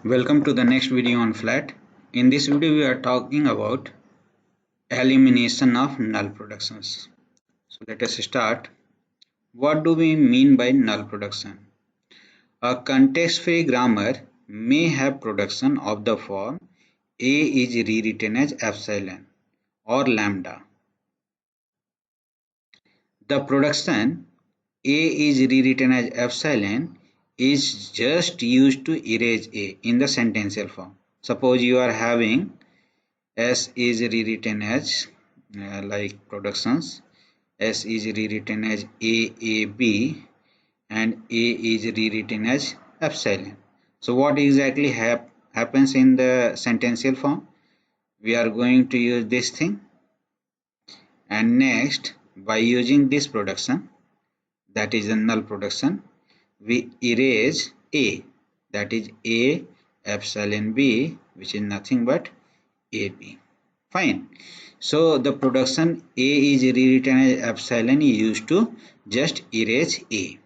Welcome to the next video on flat. In this video we are talking about elimination of null productions. So let us start. What do we mean by null production? A context-free grammar may have production of the form A is rewritten as epsilon or lambda. The production A is rewritten as epsilon is just used to erase A in the sentential form. Suppose you are having S is rewritten as like productions. S is rewritten as AAB and A is rewritten as epsilon. So what exactly happens in the sentential form? We are going to use this thing, and next by using this production, that is a null production, we erase A, that is A epsilon B, which is nothing but AB. Fine. So the production A is rewritten as epsilon is used to just erase A.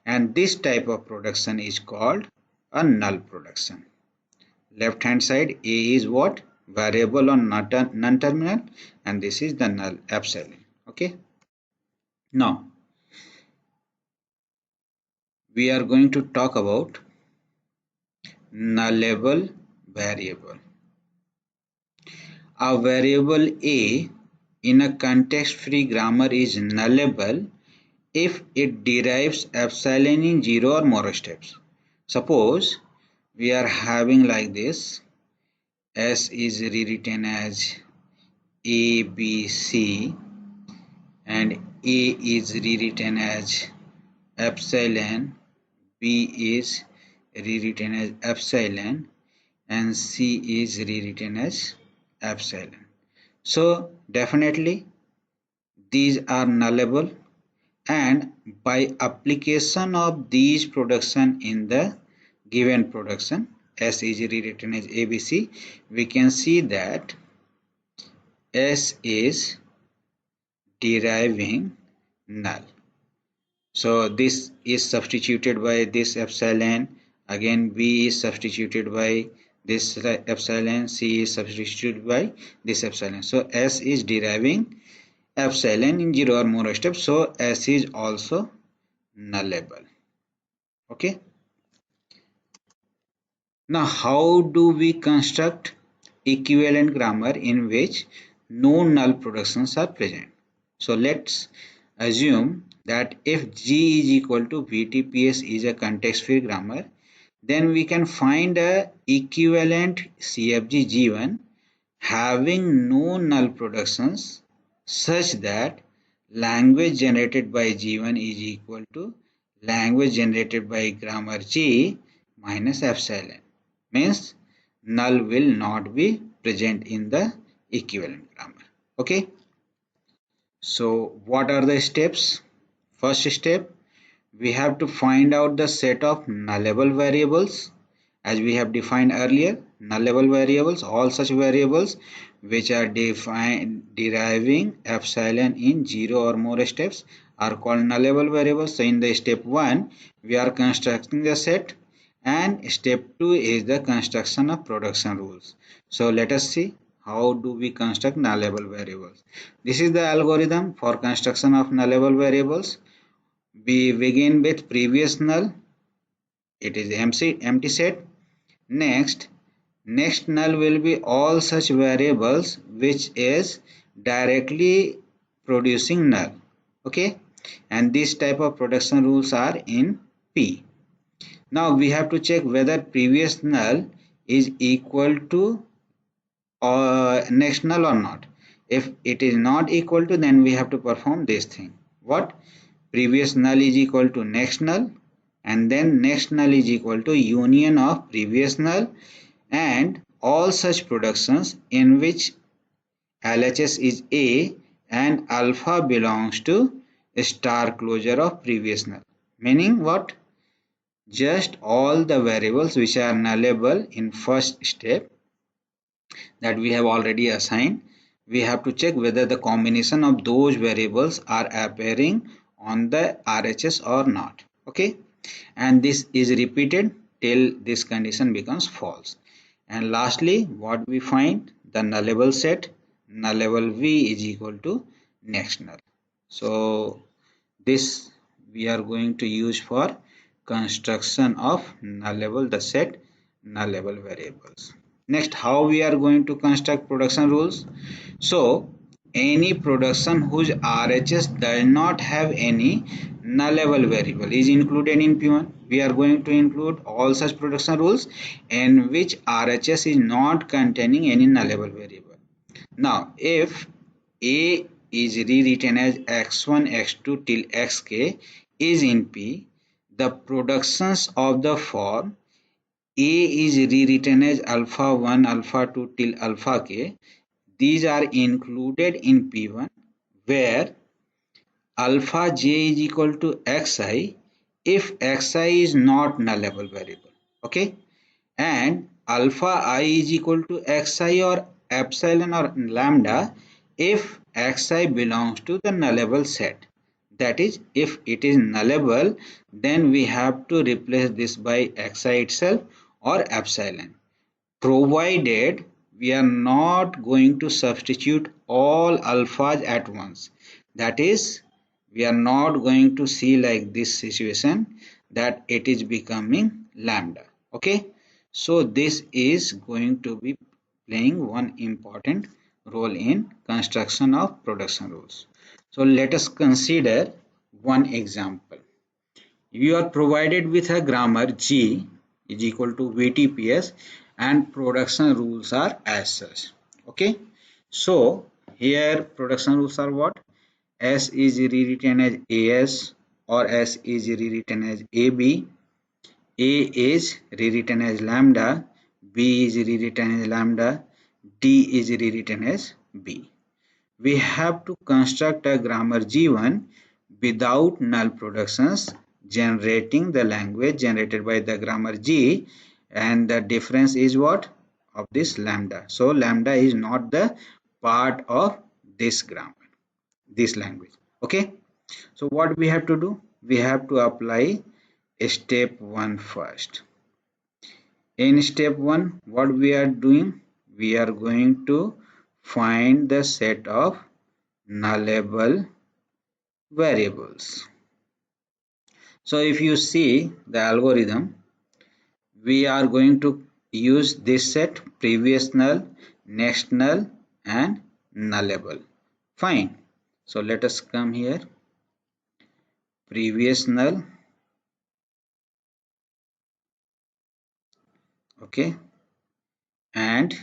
And this type of production is called a null production. Left hand side A is what? Variable on non-terminal, and this is the null epsilon. Okay. Now we are going to talk about nullable variable. A variable A in a context-free grammar is nullable if it derives epsilon in 0 or more steps. Suppose we are having like this, S is rewritten as ABC and A is rewritten as epsilon, B is rewritten as epsilon and C is rewritten as epsilon. So definitely these are nullable, and by application of these production in the given production S is rewritten as ABC, we can see that S is deriving null. So this is substituted by this epsilon, again B is substituted by this epsilon, C is substituted by this epsilon. So S is deriving epsilon in 0 or more steps, so S is also nullable. Okay. Now how do we construct equivalent grammar in which no null productions are present? So let's assume that if G is equal to VTPS is a context-free grammar, then we can find a equivalent CFG G1 having no null productions such that language generated by G1 is equal to language generated by grammar G minus epsilon. Means null will not be present in the equivalent grammar. Okay. So what are the steps? First step, we have to find out the set of nullable variables. As we have defined earlier, nullable variables, all such variables which are deriving epsilon in 0 or more steps are called nullable variables. So in the step 1 we are constructing the set, and step 2 is the construction of production rules. So let us see how do we construct nullable variables. This is the algorithm for construction of nullable variables. We begin with previous null, it is empty set. Next null will be all such variables which is directly producing null. Okay, and this type of production rules are in P. Now we have to check whether previous null is equal to next null or not. If it is not equal to, then we have to perform this thing. What? Previous null is equal to next null, and then next null is equal to union of previous null and all such productions in which LHS is A and alpha belongs to star closure of previous null. Meaning what? Just all the variables which are nullable in first step that we have already assigned, we have to check whether the combination of those variables are appearing on the RHS or not. Okay, and this is repeated till this condition becomes false. And lastly, what we find? The nullable set, nullable v is equal to next null. So this we are going to use for construction of nullable, the set nullable variables. Next, how we are going to construct production rules? So any production whose RHS does not have any nullable variable is included in P1. We are going to include all such production rules in which RHS is not containing any nullable variable. Now, if A is rewritten as x1, x2 till xk is in P, the productions of the form A is rewritten as alpha 1, alpha 2 till alpha k. These are included in P1 where alpha j is equal to xi if xi is not nullable variable. Okay, and alpha I is equal to xi or epsilon or lambda if xi belongs to the nullable set. That is, if it is nullable, then we have to replace this by xi itself or epsilon, provided we are not going to substitute all alphas at once. That is, we are not going to see like this situation that it is becoming lambda. Okay, so this is going to be playing one important role in construction of production rules. So let us consider one example. You are provided with a grammar G is equal to VTPS and production rules are as such. Okay, so here production rules are what? S is rewritten as AS or S is rewritten as AB, A is rewritten as lambda, B is rewritten as lambda, D is rewritten as B. We have to construct a grammar G1 without null productions, generating the language generated by the grammar G, and the difference is what? Of this lambda. So lambda is not the part of this grammar, this language. Okay, so what we have to do? We have to apply step 1 first. In step 1, what we are doing? We are going to find the set of nullable variables. So if you see the algorithm, we are going to use this set: previous null, next null and nullable. Fine. So let us come here. Previous null. Okay. And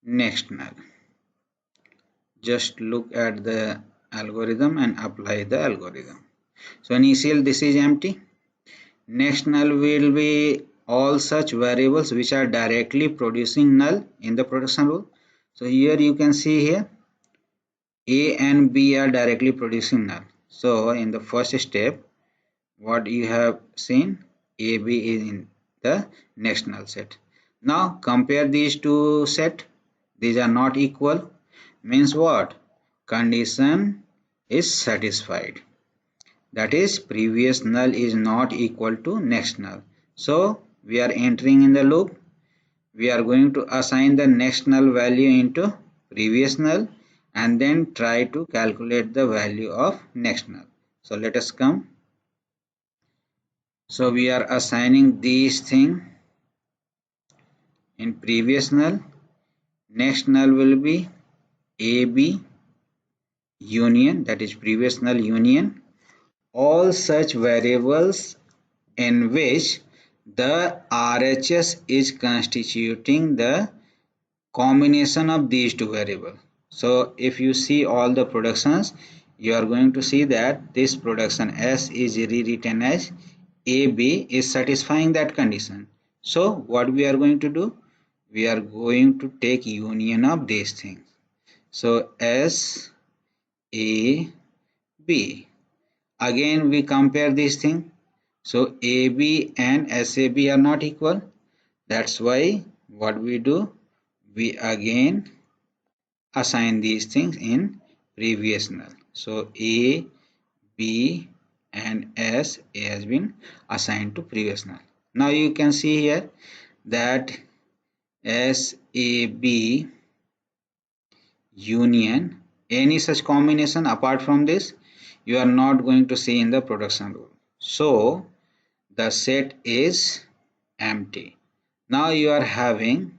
next null. Just look at the algorithm and apply the algorithm. So initial this is empty. Next null will be all such variables which are directly producing null in the production rule. So here you can see here A and B are directly producing null. So in the first step, what you have seen, AB is in the next null set. Now compare these two sets. These are not equal. Means what? Condition is satisfied. That is, previous null is not equal to next null. So we are entering in the loop. We are going to assign the next null value into previous null and then try to calculate the value of next null. So let us come. So we are assigning these things in previous null. Next null will be AB union, that is previous null union all such variables in which the RHS is constituting the combination of these two variables. So if you see all the productions, you are going to see that this production S is rewritten as AB is satisfying that condition. So what we are going to do? We are going to take union of these things. So S, A, B. Again we compare these things. So AB and SAB are not equal. That's why what we do? We again assign these things in previous null. So A, B and S, A has been assigned to previous null. Now you can see here that SAB union, any such combination apart from this, you are not going to see in the production rule. So the set is empty. Now you are having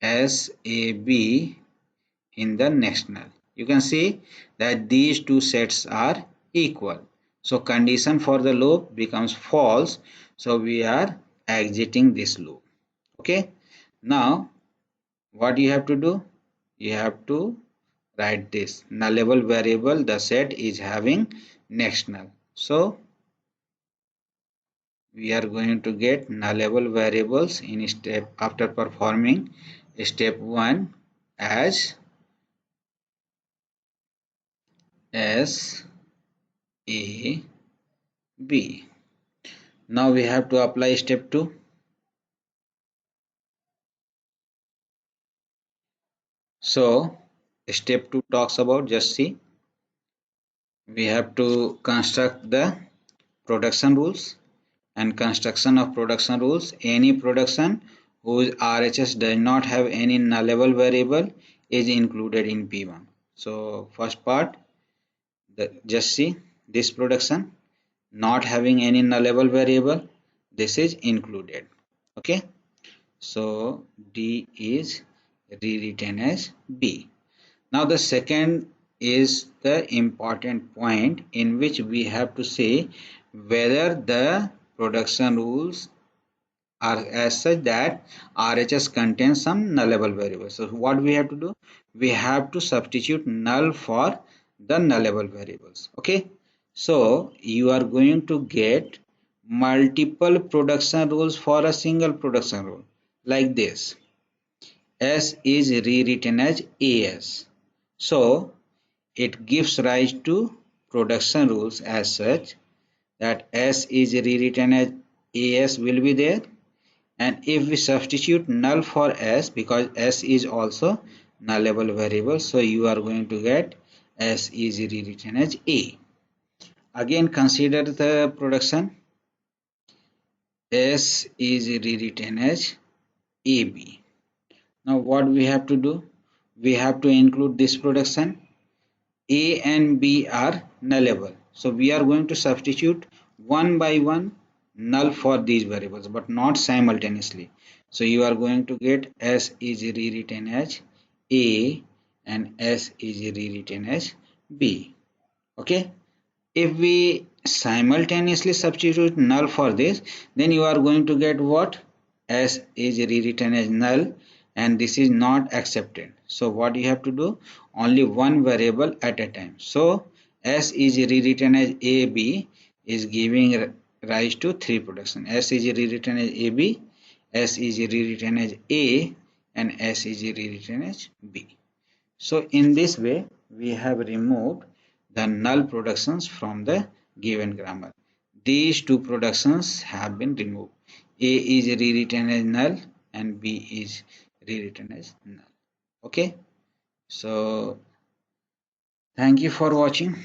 SAB in the next null. You can see that these two sets are equal. So condition for the loop becomes false. So we are exiting this loop. Okay. Now what you have to do? You have to write this nullable variable. The set is having next null. So we are going to get nullable variables in step after performing step 1 as S A B. Now we have to apply step 2. So step 2 talks about, just see, we have to construct the production rules, and construction of production rules, any production whose RHS does not have any nullable variable is included in P1. So first part, just see this production not having any nullable variable, this is included. Okay, so D is rewritten as B. Now the second is the important point in which we have to say whether the production rules are as such that RHS contains some nullable variables. So what we have to do? We have to substitute null for the nullable variables. Okay. So you are going to get multiple production rules for a single production rule like this. S is rewritten as AS. So it gives rise to production rules as such that S is rewritten as AS will be there, and if we substitute null for S, because S is also nullable variable, so you are going to get S is rewritten as A. Again consider the production, S is rewritten as AB. Now what we have to do? We have to include this production. A and B are nullable. So we are going to substitute one by one null for these variables, but not simultaneously. So you are going to get S is rewritten as A and S is rewritten as B. Okay. If we simultaneously substitute null for this, then you are going to get what? S is rewritten as null, and this is not accepted. So what you have to do? Only one variable at a time. So S is rewritten as AB is giving rise to three production. S is rewritten as AB, S is rewritten as A, and S is rewritten as B. So in this way, we have removed the null productions from the given grammar. These two productions have been removed. A is rewritten as null and B is rewritten as null. Okay. So thank you for watching.